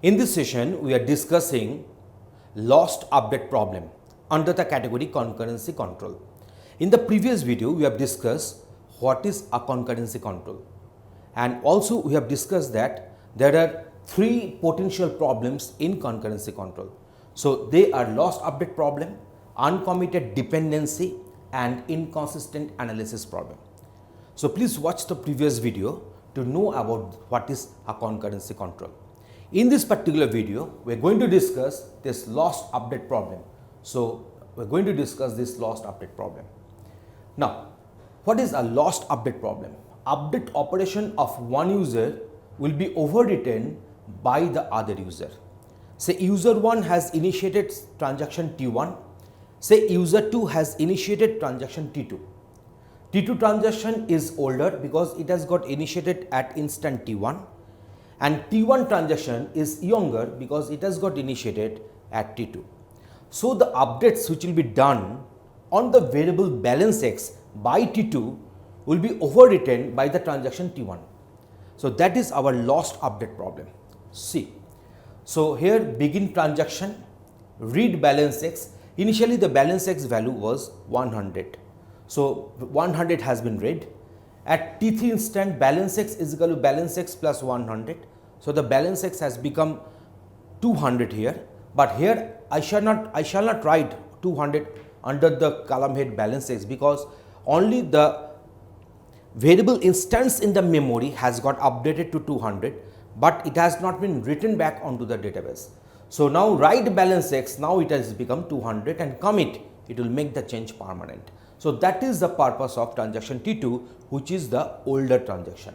In this session, we are discussing lost update problem under the category concurrency control. In the previous video, we have discussed what is a concurrency control, and also we have discussed that there are three potential problems in concurrency control. So they are lost update problem, uncommitted dependency, and inconsistent analysis problem. So please watch the previous video to know about what is a concurrency control. In this particular video, we are going to discuss this lost update problem. So we are going to discuss this lost update problem. Now, what is a lost update problem? Update operation of one user will be overwritten by the other user. Say user 1 has initiated transaction T1. Say user 2 has initiated transaction T2. T2 transaction is older because it has got initiated at instant T1, and T1 transaction is younger because it has got initiated at T2. So the updates which will be done on the variable balance X by T2 will be overwritten by the transaction T1. So that is our lost update problem. See, so here begin transaction, read balance X. Initially the balance X value was 100. So 100 has been read. At T3 instant, balance X is equal to balance X plus 100. So the balance X has become 200 here. But here I shall not write 200 under the column head balance X, because only the variable instance in the memory has got updated to 200, but it has not been written back onto the database. So now write balance X, now it has become 200, and commit, it will make the change permanent. So that is the purpose of transaction T2, which is the older transaction.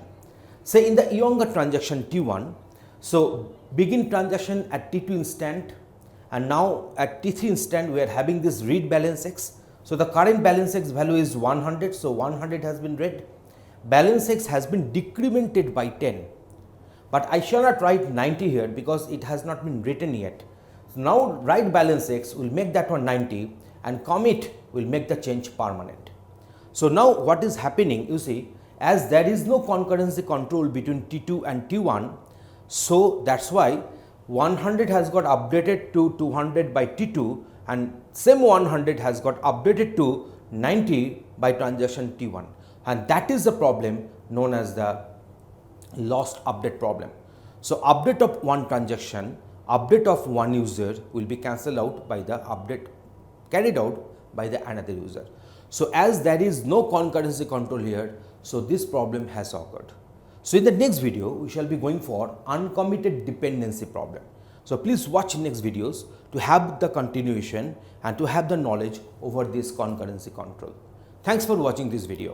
Say in the younger transaction T1, so begin transaction at T2 instant, and now at T3 instant we are having this read balance X. So the current balance X value is 100, so 100 has been read. Balance X has been decremented by 10, but I shall not write 90 here because it has not been written yet. So now write balance X will make that one 90, and commit will make the change permanent. So now what is happening, you see, as there is no concurrency control between T2 and T1, so that's why 100 has got updated to 200 by T2, and same 100 has got updated to 90 by transaction T1, and that is the problem known as the lost update problem. So update of one transaction, update of one user will be cancelled out by the update carried out by the another user. So as there is no concurrency control here, so this problem has occurred. So in the next video, we shall be going for uncommitted dependency problem. So please watch next videos to have the continuation and to have the knowledge over this concurrency control. Thanks for watching this video.